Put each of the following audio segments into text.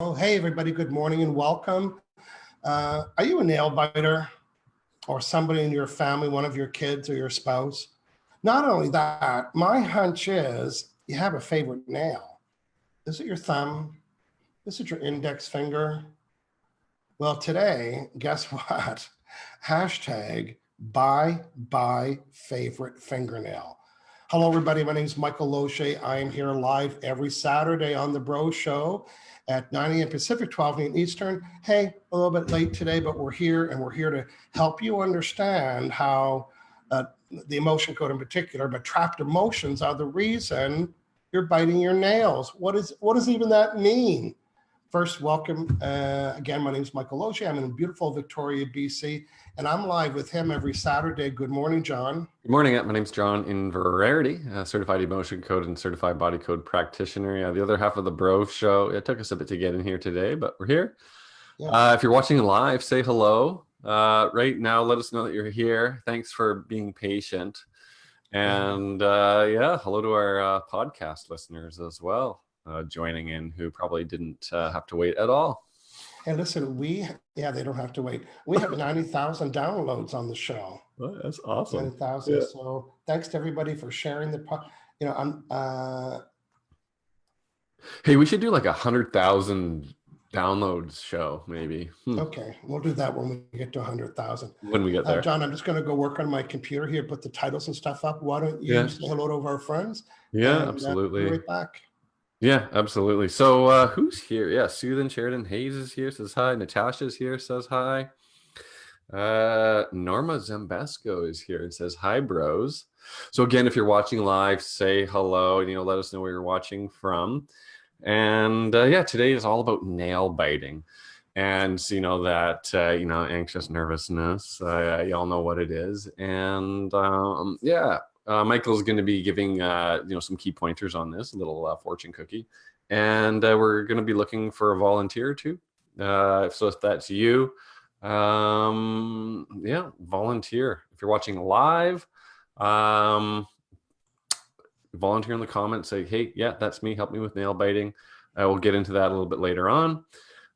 Oh, hey, everybody. Good morning and welcome. Are you a nail biter or somebody in your family, one of your kids or your spouse? Not only that, my hunch is you have a favorite nail. Is it your thumb? Is it your index finger? Well, today, guess what? Hashtag buy favorite fingernail. Hello, everybody. My name is Michael Loche. I am here live every Saturday on The Bro Show at 9 a.m. Pacific, 12 noon Eastern. Hey, a little bit late today, but we're here, and we're here to help you understand how the emotion code in particular, but trapped emotions are the reason you're biting your nails. What does even that mean? First, welcome. Again, my name is Michael Loche. I'm in beautiful Victoria, BC, and I'm live with him every Saturday. Good morning, John. Good morning. My name's John in Verarity, certified emotion code and certified body code practitioner. Yeah, the other half of the Bro Show. It took us a bit to get in here today, but we're here. Yeah. If you're watching live, say hello. Right now, let us know that you're here. Thanks for being patient. And hello to our podcast listeners as well. Joining in who probably didn't have to wait at all. Hey, listen, they don't have to wait. We have 90,000 downloads on the show. Oh, that's awesome. 90,000. Yeah. So thanks to everybody for sharing the Hey, we should do like 100,000 downloads show, maybe. Okay, we'll do that when we get to 100,000. When we get there. John, I'm just going to go work on my computer here, put the titles and stuff up. Why don't you say hello to our friends? Yeah, absolutely. We'll be right back. Yeah, absolutely. So who's here? Yeah, Susan Sheridan Hayes is here, says hi. Natasha's here, says hi. Norma Zambesco is here and says hi, bros. So again, if you're watching live, say hello and let us know where you're watching from. And today is all about nail biting. And that anxious nervousness, y'all know what it is. And Michael's going to be giving some key pointers on this, a little fortune cookie, and we're going to be looking for a volunteer too. So if that's you, volunteer. If you're watching live, volunteer in the comments. Say, hey, yeah, that's me. Help me with nail biting. We'll get into that a little bit later on.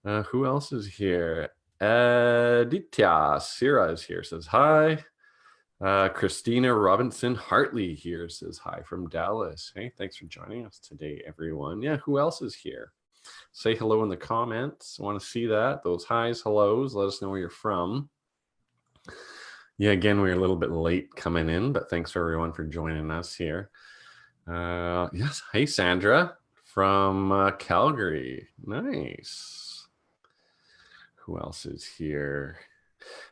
Who else is here? Aditya Sira is here. Says hi. Christina Robinson Hartley here says hi from Dallas. Hey, thanks for joining us today, everyone. Yeah, who else is here? Say hello in the comments. I want to see that. Those highs, hellos. Let us know where you're from. Yeah, again, we're a little bit late coming in, but thanks for everyone for joining us here. Yes, hey, Sandra from Calgary. Nice. Who else is here?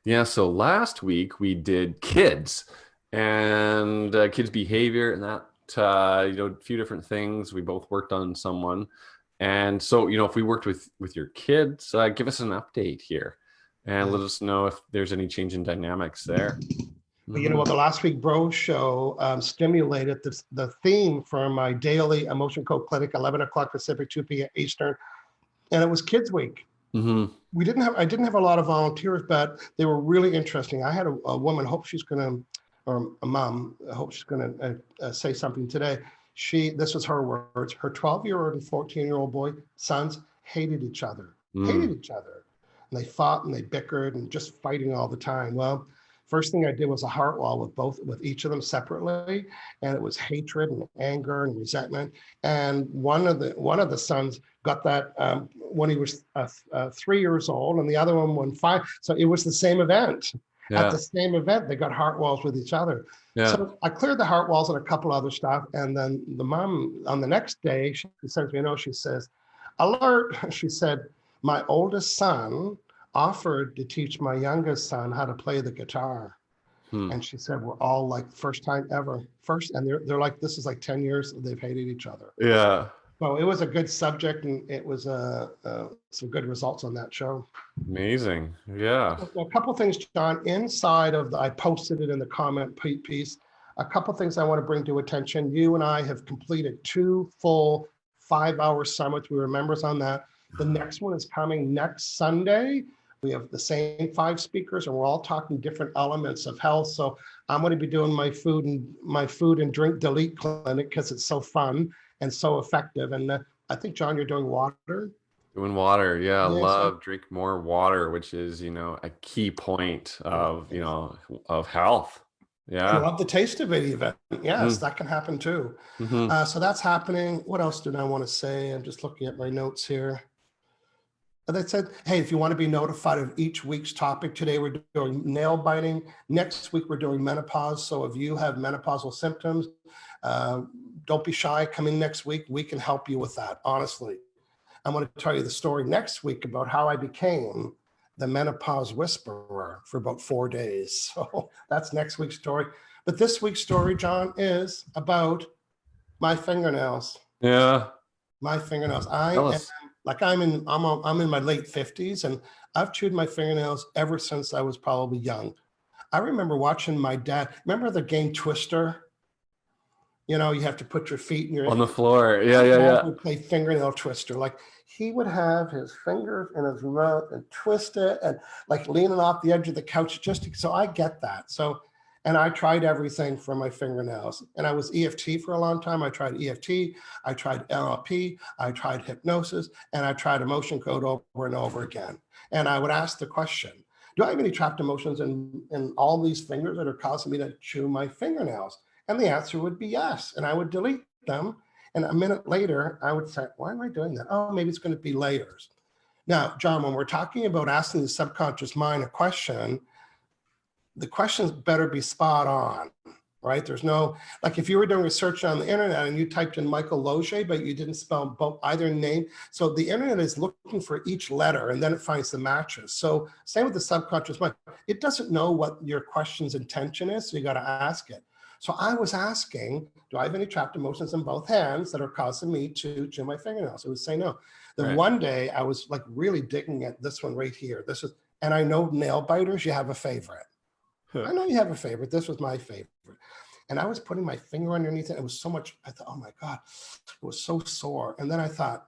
Yeah, so last week we did kids and kids' behavior and that, a few different things. We both worked on someone. And so, if we worked with your kids, give us an update here and let us know if there's any change in dynamics there. Well, the last week Bro Show stimulated the theme for my daily emotion code clinic, 11 o'clock Pacific, 2 p.m. Eastern, and it was Kids Week. Mm-hmm. I didn't have a lot of volunteers, but they were really interesting. I had a woman, or a mom, I hope she's going to say something today. This was her words. Her 12-year-old and 14-year-old sons hated each other, And they fought and they bickered and just fighting all the time. Well, first thing I did was a heart wall with each of them separately, and it was hatred and anger and resentment. And one of the sons got that when he was 3 years old, and the other one when 5. So it was the same event. Yeah. At the same event, they got heart walls with each other. Yeah. So I cleared the heart walls and a couple other stuff, and then the mom on the next day she sends me a note. She says, "Alert!" She said, "My oldest son offered to teach my youngest son how to play the guitar." And she said, we're all like first time ever. And they're like, this is like 10 years they've hated each other. Yeah. So it was a good subject, and it was some good results on that show. Amazing. Yeah. So a couple things, John, inside of I posted it in the comment piece. A couple things I want to bring to attention. You and I have completed 2 full 5-hour summits. We were members on that. The next one is coming next Sunday. We have the same 5 speakers, and we're all talking different elements of health. So I'm going to be doing my food and drink delete clinic because it's so fun and so effective. And I think, John, you're doing water. Doing water. Yeah. Yeah, so Drink more water, which is, a key point of, of health. I Yeah. love the taste of it even. Yes, Mm. that can happen too. Hmm. So that's happening. What else did I want to say? I'm just looking at my notes here. They said, hey, if you want to be notified of each week's topic, today we're doing nail biting. Next week, we're doing menopause. So if you have menopausal symptoms, uh, don't be shy. Come in next week. We can help you with that, honestly. I'm going to tell you the story next week about how I became the menopause whisperer for about 4 days. So that's next week's story. But this week's story, John, is about my fingernails. Yeah. My fingernails. Tell us. I'm in my late 50s, and I've chewed my fingernails ever since I was probably young. I remember watching my dad. Remember the game Twister? You have to put your feet in your. On the floor. Yeah. My Yeah. dad Yeah. would play fingernail twister. Like he would have his fingers in his mouth and twist it and like leaning off the edge of the couch so I get that. So, and I tried everything for my fingernails. And I was EFT for a long time. I tried EFT, I tried NLP, I tried hypnosis, and I tried emotion code over and over again. And I would ask the question, do I have any trapped emotions in all these fingers that are causing me to chew my fingernails? And the answer would be yes. And I would delete them. And a minute later, I would say, why am I doing that? Oh, maybe it's going to be layers. Now, John, when we're talking about asking the subconscious mind a question, the questions better be spot on, right? There's no, like if you were doing research on the internet and you typed in Michael Loge, but you didn't spell both either name. So the internet is looking for each letter and then it finds the matches. So same with the subconscious mind. It doesn't know what your question's intention is, so you got to ask it. So I was asking, do I have any trapped emotions in both hands that are causing me to chew my fingernails? It would say no. Then Right. one day I was like really digging at this one right here. And I know nail biters, you have a favorite. I know you have a favorite. This was my favorite. And I was putting my finger underneath it. It was so much, I thought, oh my God, it was so sore. And then I thought,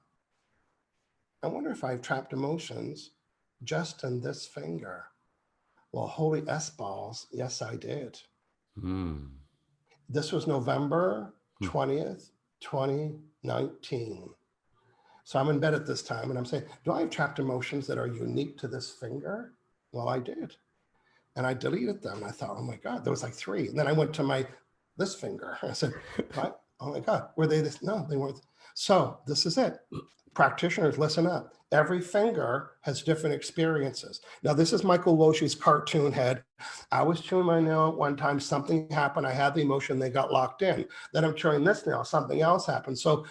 I wonder if I have trapped emotions just in this finger. Well, holy S balls, yes, I did. Mm. This was November 20th, 2019. So I'm in bed at this time and I'm saying, do I have trapped emotions that are unique to this finger? Well, I did. And I deleted them. I thought, oh my God, there was like 3. And then I went to this finger. I said, what? Oh my God, were they this? No, they weren't. So this is it. Practitioners, listen up. Every finger has different experiences. Now, this is Michael Loesch's cartoon head. I was chewing my nail at one time, something happened. I had the emotion, they got locked in. Then I'm chewing this nail, something else happened. So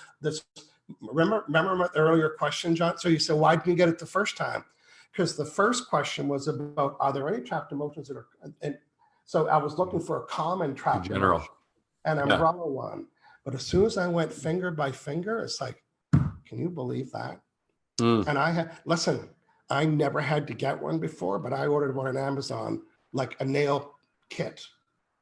remember my earlier question, John? So you said, why didn't you get it the first time? Because the first question was about, are there any trapped emotions that are, and so I was looking for a common trapped emotion, an umbrella one. But as soon as I went finger by finger, it's like, can you believe that? Mm. And listen, I never had to get one before, but I ordered one on Amazon, like a nail kit.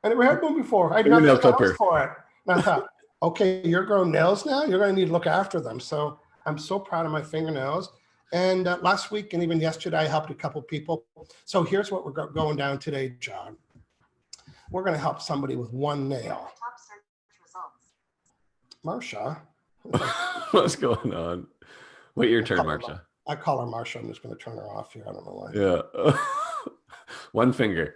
I never had one before. I had nothing else for it. And I thought, okay, you're growing nails now? You're going to need to look after them. So I'm so proud of my fingernails. And last week and even yesterday, I helped a couple people. So here's what we're going down today, John. We're going to help somebody with one nail. Top search results. Marsha. What's going on? Wait your turn, Marsha. I call her Marsha. I'm just going to turn her off here. I don't know why. Yeah. One finger.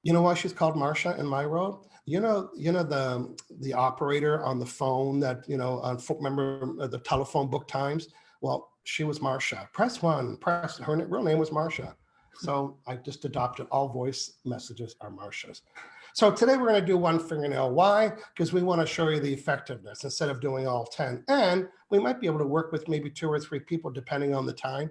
You know why she's called Marsha in my role? You know the operator on the phone that, remember the telephone book times? Well, she was Marsha. Press 1, her real name was Marsha. So I just adopted all voice messages are Marsha's. So today we're going to do one fingernail. Why? Because we want to show you the effectiveness instead of doing all 10. And we might be able to work with maybe 2 or 3 people depending on the time.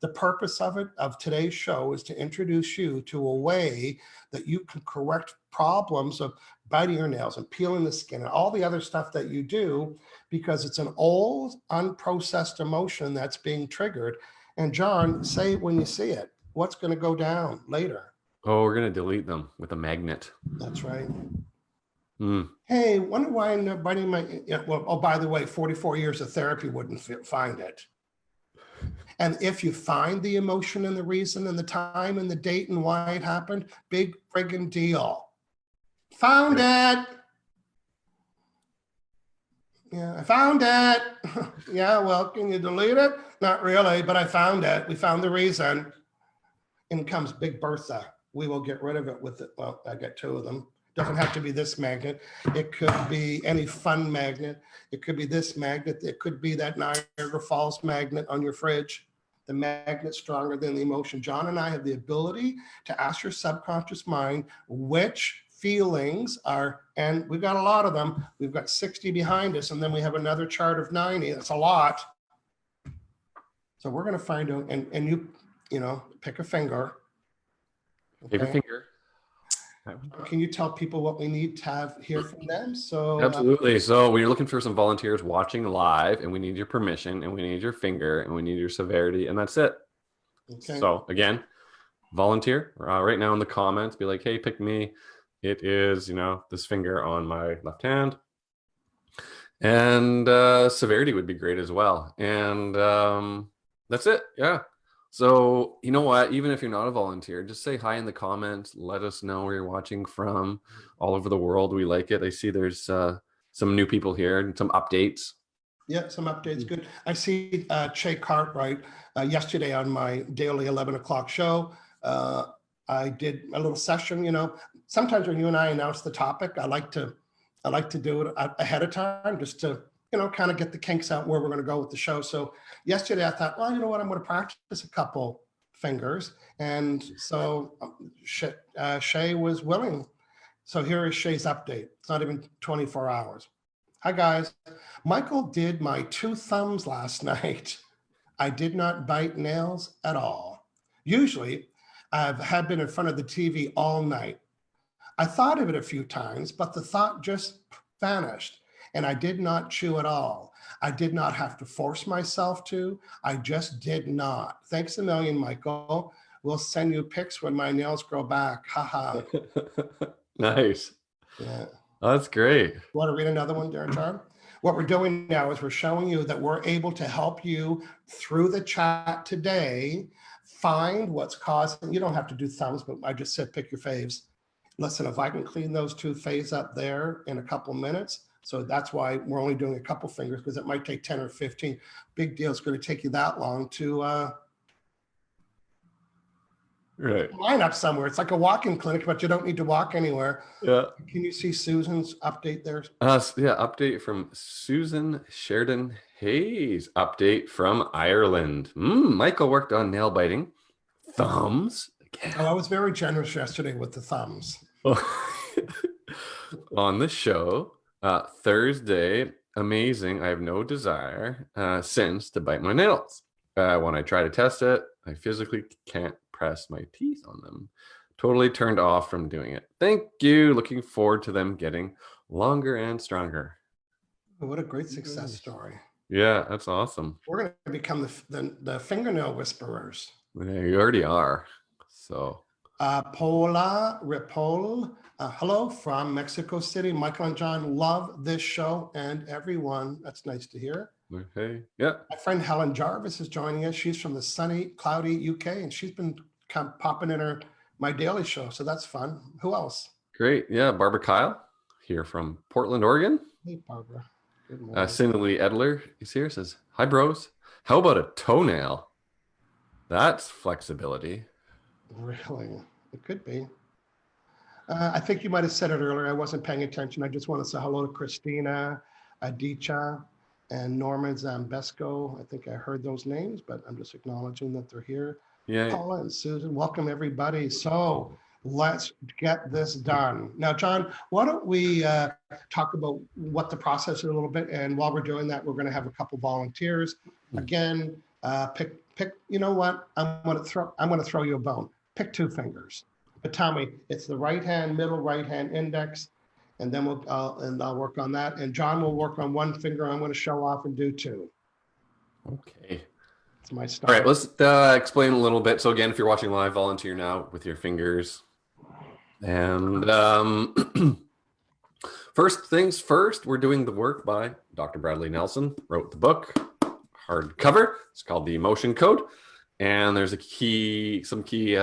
The purpose of today's show is to introduce you to a way that you can correct problems of biting your nails and peeling the skin and all the other stuff that you do, because it's an old, unprocessed emotion that's being triggered. And John, say it when you see it. What's going to go down later? Oh, we're going to delete them with a magnet. That's right. Mm. Hey, wonder why I'm not biting my, oh, by the way, 44 years of therapy wouldn't find it. And if you find the emotion and the reason and the time and the date and why it happened, big friggin' deal. Found it. Yeah, I found it. Yeah, well, can you delete it? Not really, but I found it. We found the reason. In comes Big Bertha. We will get rid of it with it. Well, I got two of them. Doesn't have to be this magnet. It could be any fun magnet. It could be this magnet. It could be that Niagara Falls magnet on your fridge. The magnet's stronger than the emotion. John and I have the ability to ask your subconscious mind which feelings are, and we've got a lot of them. We've got 60 behind us, and then we have another chart of 90. That's a lot. So we're going to find out, and you know, pick a finger. Pick a Okay. finger. Can you tell people what we need to have hear from them? So Absolutely. So when you're looking for some volunteers watching live, and we need your permission, and we need your finger, and we need your severity, and that's it. okay. So again, volunteer right now in the comments. Be like, hey, pick me. It is, you know, this finger on my left hand, and severity would be great as well. And that's it. Yeah. So, you know what? Even if you're not a volunteer, just say hi in the comments. Let us know where you're watching from all over the world. We like it. I see there's some new people here and some updates. Yeah, some updates. Good. I see Che Cartwright yesterday on my daily 11 o'clock show. I did a little session. You know, sometimes when you and I announce the topic, I like to do it ahead of time just to, you know, kind of get the kinks out where we're going to go with the show. So yesterday I thought, well, you know what, I'm going to practice a couple fingers. And so Shay was willing. So here is Shay's update. It's not even 24 hours. Hi guys. Michael did my 2 thumbs last night. I did not bite nails at all. Usually I been in front of the TV all night. I thought of it a few times, but the thought just vanished. And I did not chew at all. I did not have to force myself to. I just did not. Thanks a million, Michael. We'll send you pics when my nails grow back. Haha. Nice. Yeah. Oh, that's great. Want to read another one, Darren John? What we're doing now is we're showing you that we're able to help you through the chat today find what's causing. You don't have to do thumbs, but I just said pick your faves. Listen, if I can clean those 2 faves up there in a couple minutes, so that's why we're only doing a couple fingers, because it might take 10 or 15. Big deal. It's going to take you that long to line up somewhere. It's like a walk-in clinic, but you don't need to walk anywhere. Yeah. Can you see Susan's update there? Yeah, update from Susan Sheridan Hayes. Update from Ireland. Michael worked on nail biting. Thumbs. Again. Oh, I was very generous yesterday with the thumbs. On the show. Thursday, amazing. I have no desire since to bite my nails. When I try to test it, I physically can't press my teeth on them. Totally turned off from doing it. Thank you. Looking forward to them getting longer and stronger. What a great success story. Yeah, that's awesome. We're going to become the fingernail whisperers. Yeah, you already are. So. Paula Ripoll, hello from Mexico City. Michael and John love this show and everyone. That's nice to hear. Okay. Yeah. My friend Helen Jarvis is joining us. She's from the sunny, cloudy UK, and she's been popping in my daily show. So that's fun. Who else? Great. Yeah. Barbara Kyle here from Portland, Oregon. Hey, Barbara. Good morning. Cindy Edler is here. Says, hi, bros. How about a toenail? That's flexibility. Really? It could be. I think you might have said it earlier. I wasn't paying attention. I just want to say hello to Christina, Adicha, and Norman Zambesco. I think I heard those names, but I'm just acknowledging that they're here. Yeah. Paula and Susan, welcome everybody. So let's get this done. Now, John, why don't we talk about what the process is a little bit, and while we're doing that, we're going to have a couple volunteers. Again, pick. You know what? I'm going to throw you a bone. Pick 2 fingers. But tell me, it's the right hand, middle right hand index, and then I'll work on that. And John will work on 1 finger. I'm going to show off and do 2. Okay. It's my start. All right, let's explain a little bit. So again, if you're watching live, volunteer now with your fingers. And first things first, we're doing the work by Dr. Bradley Nelson, wrote the book, hardcover. It's called The Emotion Code. And there's some key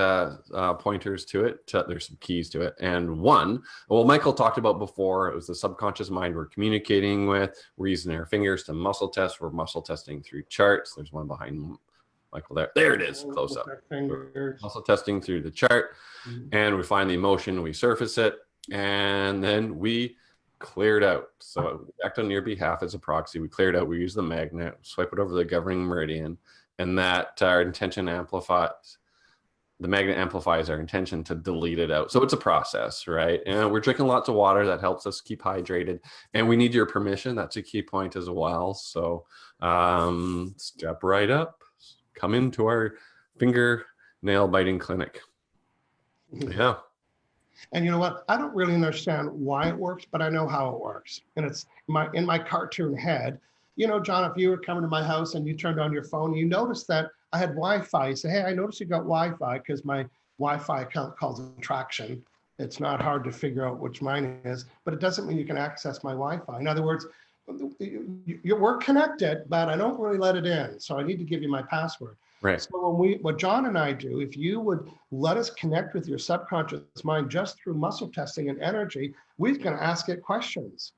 pointers to it. There's some keys to it. And one, well, Michael talked about before, it was the subconscious mind we're communicating with. We're using our fingers to muscle test. We're muscle testing through charts. There's one behind Michael there. There it is, close up. Muscle testing through the chart. And we find the emotion, we surface it, and then we clear it out. So we act on your behalf as a proxy. We clear it out. We use the magnet, swipe it over the governing meridian. And that our intention amplifies, the magnet amplifies our intention to delete it out. So it's a process, right? And we're drinking lots of water. That helps us keep hydrated. And we need your permission. That's a key point as well. So step right up. Come into our fingernail biting clinic. Yeah. And you know what? I don't really understand why it works, but I know how it works. And it's in my cartoon head. You know, John, if you were coming to my house and you turned on your phone, you noticed that I had Wi-Fi. You say, hey, I noticed you got Wi-Fi because my Wi-Fi account calls it traction. It's not hard to figure out which mine is, but it doesn't mean you can access my Wi-Fi. In other words, we're connected, but I don't really let it in. So I need to give you my password. Right. So what John and I do, if you would let us connect with your subconscious mind just through muscle testing and energy, we're going to ask it questions.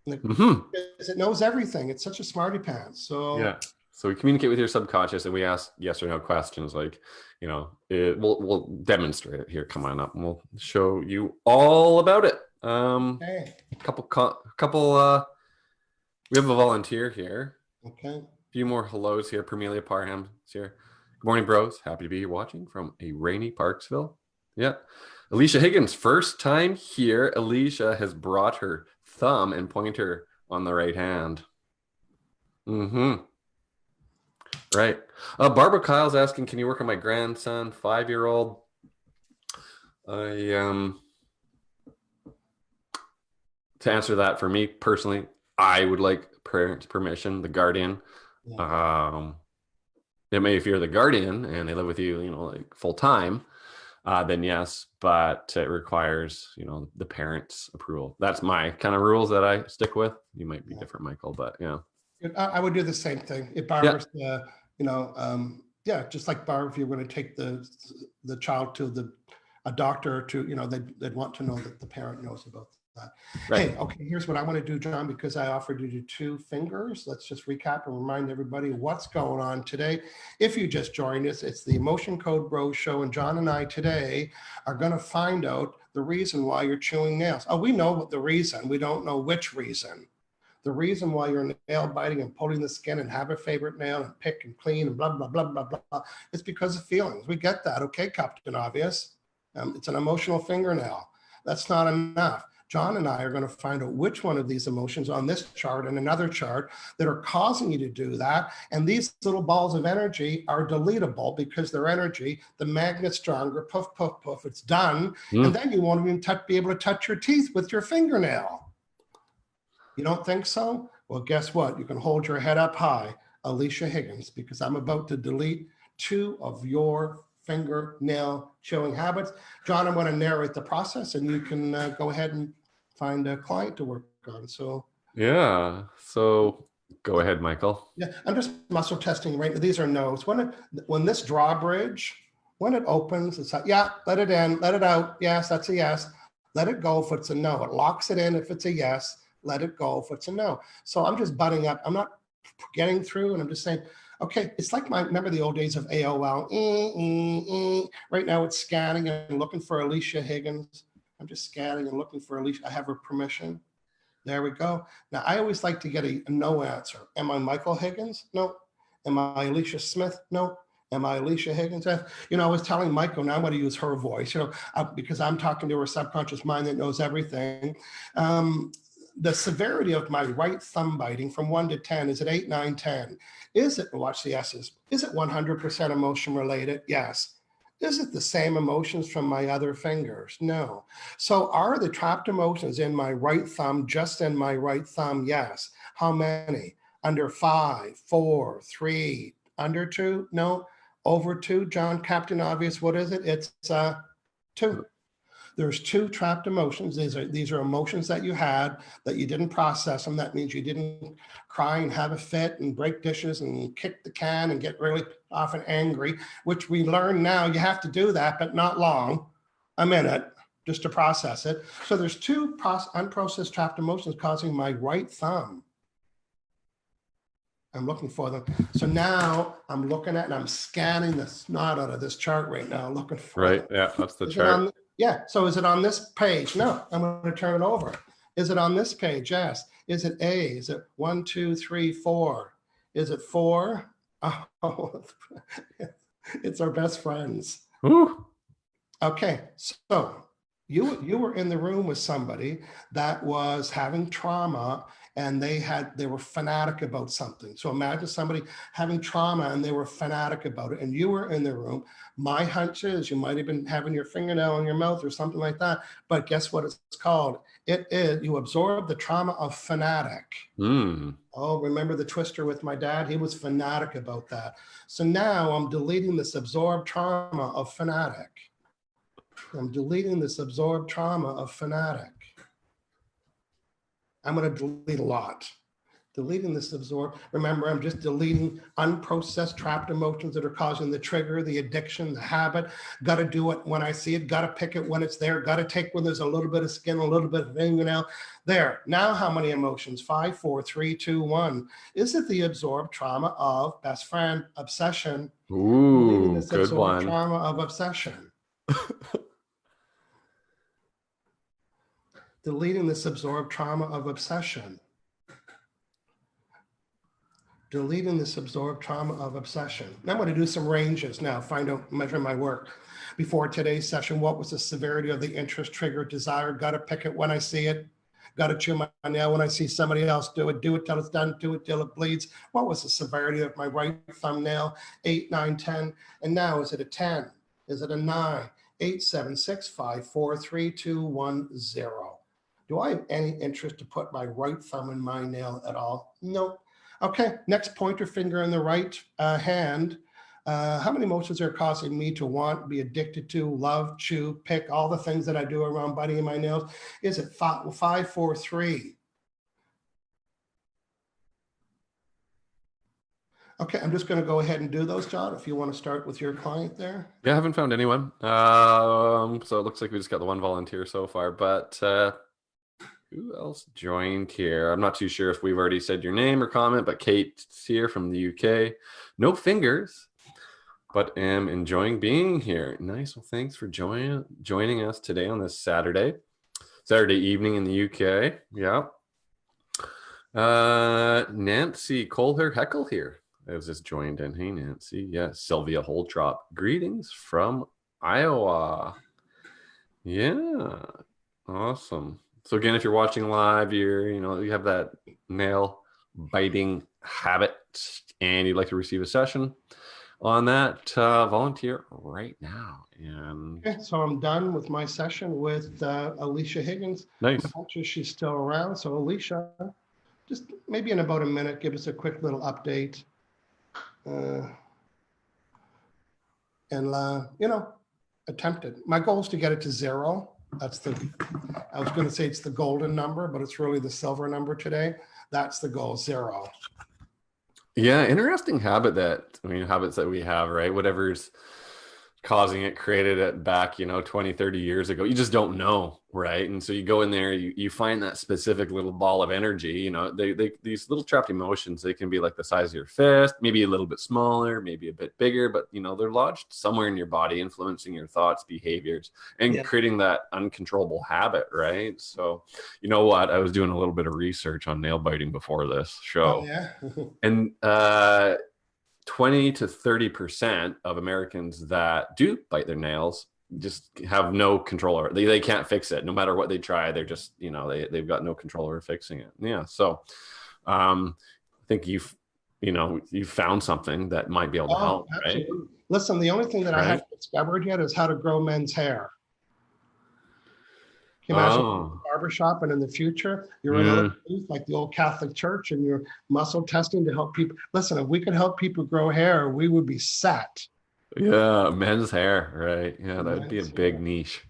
Because it knows everything. It's such a smarty pants. So yeah. So we communicate with your subconscious and we ask yes or no questions. Like, you know, we'll demonstrate it here. Come on up and we'll show you all about it. okay. We have a volunteer here. Okay. A few more hellos here. Permelia Parham's here. Good morning, bros. Happy to be here watching from a rainy Parksville. Yeah. Alicia Higgins, first time here. Alicia has brought her thumb and pointer on the right hand. Right. Barbara Kyle's asking, can you work on my grandson, 5-year-old? To answer that for me personally, I would like parents' permission, the guardian. Yeah. If you're the guardian and they live with you, you know, like full time, then yes, but it requires, you know, the parents' approval. That's my kind of rules that I stick with. You might be different, Michael, but yeah. I would do the same thing. If Barbara's, you know, just like Barbara, if you're going to take the child to a doctor, to, you know, they'd want to know that the parent knows about that. Right. Hey, okay, here's what I want to do, John, because I offered you to do 2 fingers. Let's just recap and remind everybody what's going on today. If you just joined us, it's the Emotion Code Bros show, and John and I today are going to find out the reason why you're chewing nails. Oh, we know what the reason. We don't know which reason. The reason why you're nail biting and pulling the skin and have a favorite nail and pick and clean and blah, blah, blah, blah, blah, it's because of feelings. We get that. Okay, Captain Obvious. It's an emotional fingernail. That's not enough. John and I are going to find out which one of these emotions on this chart and another chart that are causing you to do that. And these little balls of energy are deletable because they're energy. The magnet's stronger, puff, puff, puff, it's done. And then you won't even be able to touch your teeth with your fingernail. You don't think so? Well, guess what? You can hold your head up high, Alicia Higgins, because I'm about to delete 2 of your fingernail chewing habits. John, I'm going to narrate the process and you can go ahead and find a client to work on. So yeah, so go ahead, Michael. Yeah, I'm just muscle testing right now. These are no's. When this drawbridge, when it opens, it's like, yeah, let it in, let it out. Yes, that's a yes. Let it go if it's a no. It locks it in if it's a yes. Let it go if it's a no. So I'm just butting up. I'm not getting through, and I'm just saying, okay, it's like remember the old days of AOL? Right now it's scanning and looking for Alicia Higgins. I'm just scanning and looking for Alicia. I have her permission. There we go. Now, I always like to get a no answer. Am I Michael Higgins? No. Am I Alicia Smith? No. Am I Alicia Higgins? You know, I was telling Michael, now I'm going to use her voice, you know, because I'm talking to her subconscious mind that knows everything. The severity of my right thumb biting from 1 to 10, is it 8, 9, 10? Is it, watch the S's, is it 100% emotion related? Yes. Is it the same emotions from my other fingers? No. So are the trapped emotions in my right thumb, just in my right thumb? Yes. How many? Under 5, 4, 3, under 2? No. Over 2? John, Captain Obvious, what is it? It's 2. There's two trapped emotions. These are emotions that you had that you didn't process them. That means you didn't cry and have a fit and break dishes and kick the can and get really often angry, which we learn now you have to do that, but not long, a minute, just to process it. So there's two unprocessed trapped emotions causing my right thumb. I'm looking for them. So now I'm looking at and I'm scanning the snot out of this chart right now, looking for Right. them. Yeah, that's the Is it chart. on, yeah. So is it on this page? No, I'm going to turn it over. Is it on this page? Yes. Is it A? Is it 1, 2, 3, 4? Is it 4? Oh, it's our best friends. Ooh. Okay. So you were in the room with somebody that was having trauma and they were fanatic about something. So imagine somebody having trauma and they were fanatic about it and you were in the room. My hunch is you might have been having your fingernail in your mouth or something like that, but guess what it's called? It is, you absorb the trauma of fanatic. Oh, remember the twister with my dad? He was fanatic about that. So now I'm deleting this absorbed trauma of fanatic. I'm deleting this absorbed trauma of fanatic. I'm going to delete a lot. Deleting this absorbed. Remember, I'm just deleting unprocessed trapped emotions that are causing the trigger, the addiction, the habit. Got to do it when I see it. Got to pick it when it's there. Got to take when there's a little bit of skin, a little bit of fingernail. There. Now how many emotions? 5, 4, 3, 2, 1. Is it the absorbed trauma of best friend obsession? Deleting Ooh, this good absorbed one. trauma of obsession. Deleting this absorbed trauma of obsession. Deleting this absorbed trauma of obsession. Now I'm going to do some ranges now, find out, measure my work. Before today's session, what was the severity of the interest, trigger, desire? Got to pick it when I see it. Got to chew my nail when I see somebody else do it till it's done, do it till it bleeds. What was the severity of my right thumbnail? 8, 9, 10. And now is it a 10? Is it a 9? 8, 7, 6, 5, 4, 3, 2, 1, 0. Do I have any interest to put my right thumb in my nail at all? Nope. Okay, next pointer finger in the right hand. How many emotions are causing me to want, be addicted to, love, chew, pick, all the things that I do around biting my nails? Is it 5, 4, 3? Okay, I'm just going to go ahead and do those, John, if you want to start with your client there. Yeah, I haven't found anyone. So it looks like we just got the one volunteer so far, but who else joined here? I'm not too sure if we've already said your name or comment, but Kate's here from the UK. No fingers, but am enjoying being here. Nice. Well, thanks for joining us today on this Saturday evening in the UK. Yeah. Nancy Colher Heckle here. I was just joined in. Hey, Nancy. Yes, Sylvia Holtrop. Greetings from Iowa. Yeah. Awesome. So again, if you're watching live, you have that nail biting habit and you'd like to receive a session on that, volunteer right now. And okay, so I'm done with my session with Alicia Higgins. nice. I'm not sure she's still around. So Alicia, just maybe in about a minute, give us a quick little update. Attempted. My goal is to get it to 0. I was going to say it's the golden number, but it's really the silver number today. That's the goal, 0. Yeah, interesting habits that we have, right? Whatever's causing it, created it back, 20, 30 years ago. You just don't know, right? And so you go in there, you find that specific little ball of energy. These little trapped emotions, they can be like the size of your fist, maybe a little bit smaller, maybe a bit bigger, but they're lodged somewhere in your body, influencing your thoughts, behaviors, and creating that uncontrollable habit, right? So, you know what? I was doing a little bit of research on nail biting before this show. Oh, yeah. And 20 to 30% of Americans that do bite their nails just have no control over it. They can't fix it. No matter what they try, they're just, they've got no control over fixing it. Yeah. So I think you've found something that might be able to help, absolutely. right? Listen, the only thing that I haven't discovered yet is how to grow men's hair. Can you imagine a barbershop and in the future, you're in a booth like the old Catholic Church and you're muscle testing to help people. Listen, if we could help people grow hair, we would be set. Yeah, men's hair, right? Yeah, that would be a big niche.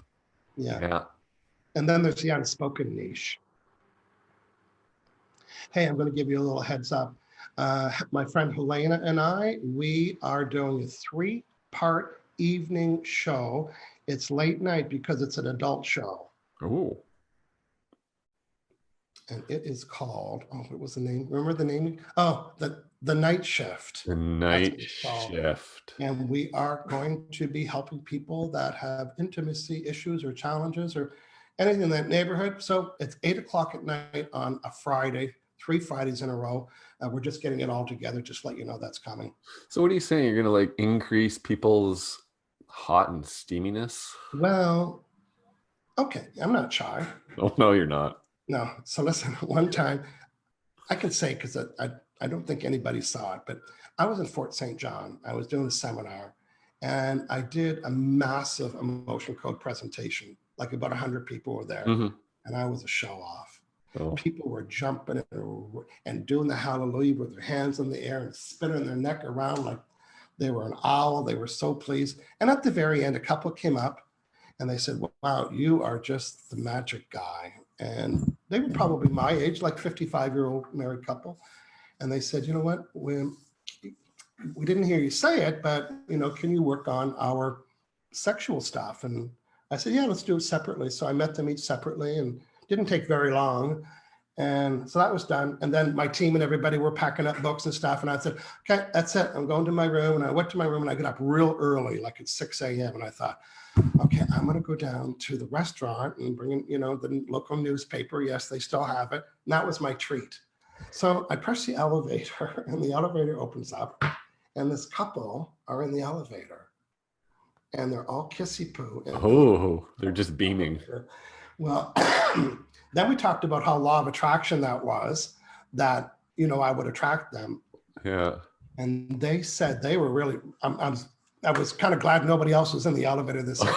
Yeah. Yeah. And then there's the unspoken niche. Hey, I'm going to give you a little heads up. My friend Helena and I, we are doing a 3-part evening show. It's late night because it's an adult show. Oh. And it is called, oh, what was the name? Remember the name? Oh, the Night Shift. The night shift. And we are going to be helping people that have intimacy issues or challenges or anything in that neighborhood. So it's 8 o'clock at night on a Friday, 3 Fridays in a row. We're just getting it all together. Just let you know that's coming. So what are you saying? You're gonna like increase people's hot and steaminess? Well, okay, I'm not shy. Oh no, you're not. No. So listen, one time, I can say because I don't think anybody saw it, but I was in Fort St. John. I was doing a seminar and I did a massive emotion code presentation. Like about 100 people were there. Mhm. And I was a show off. Oh. People were jumping and doing the hallelujah with their hands in the air and spinning their neck around like they were an owl. They were so pleased. And at the very end, a couple came up and they said, wow, you are just the magic guy. And they were probably my age, like 55-year-old married couple. And they said, you know what, we didn't hear you say it, but, you know, can you work on our sexual stuff? And I said, yeah, let's do it separately. So I met them each separately and didn't take very long. And so that was done. And then my team and everybody were packing up books and stuff. And I said, okay, that's it. I'm going to my room. And I went to my room and I got up real early, like at 6 a.m. And I thought, okay, I'm going to go down to the restaurant and bring in, you know, the local newspaper. Yes, they still have it. And that was my treat. So I press the elevator and the elevator opens up and this couple are in the elevator and they're all kissy poo. Oh, they're just beaming. Well, then we talked about how law of attraction that was, that, you know, I would attract them. Yeah. And they said they were really, I was kind of glad nobody else was in the elevator this year.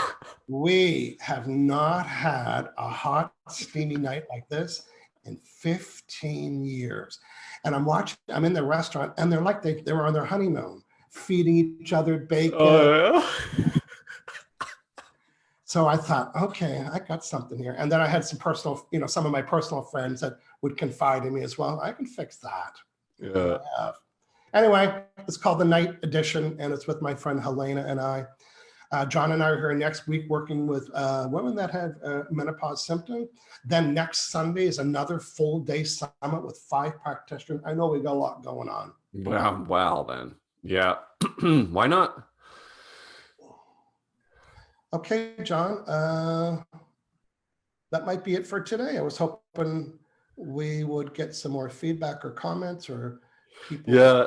We have not had a hot, steamy night like this in 15 years. And I'm in the restaurant and they're like, they were on their honeymoon, feeding each other bacon. Oh, yeah. So I thought, okay, I got something here. And then I had some personal, you know, some of my personal friends that would confide in me as well. I can fix that. Yeah. Anyway, it's called the Night Edition, and it's with my friend Helena and I. John and I are here next week working with women that have menopause symptoms. Then next Sunday is another full day summit with 5 practitioners. I know we got a lot going on. Wow, then. Yeah. Why not? Okay, John, that might be it for today. I was hoping we would get some more feedback or comments or people. Yeah,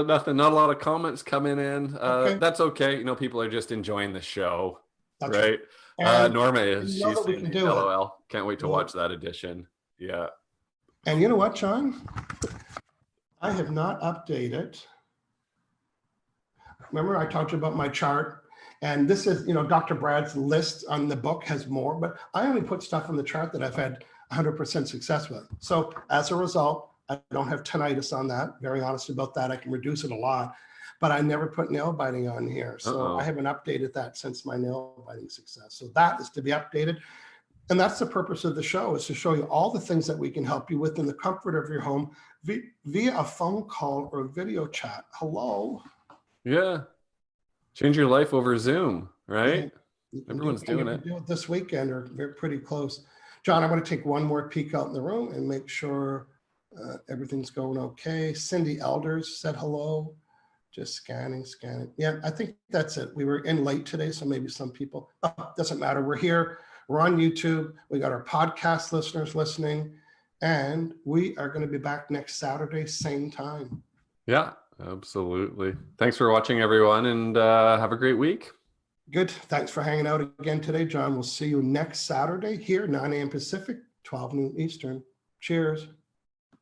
nothing. Not a lot of comments coming in. Okay. That's okay. You know, people are just enjoying the show, That's right? And Norma is. you know She's that we saying, can do it. LOL. Can't wait to Yeah. watch that edition. Yeah. And you know what, John? I have not updated. Remember, I talked to you about my chart. And this is, you know, Dr. Brad's list on the book has more, but I only put stuff on the chart that I've had 100% success with. So as a result, I don't have tinnitus on that. Very honest about that. I can reduce it a lot, but I never put nail biting on here. So I haven't updated that since my nail biting success. So that is to be updated. And that's the purpose of the show, is to show you all the things that we can help you with in the comfort of your home via a phone call or a video chat. Hello. Yeah. Change your life over Zoom, right? Yeah. Everyone's doing it. Do it this weekend, or they're pretty close. John, I'm going to take one more peek out in the room and make sure everything's going okay. Cindy Elders said hello. Just scanning. Yeah, I think that's it. We were in late today, so maybe some people, doesn't matter. We're here. We're on YouTube. We got our podcast listeners listening, and we are going to be back next Saturday, same time. Yeah, absolutely. Thanks for watching, everyone, and have a great week. Good. Thanks for hanging out again today, John. We'll see you next Saturday here, 9 a.m. Pacific, 12 noon Eastern. Cheers.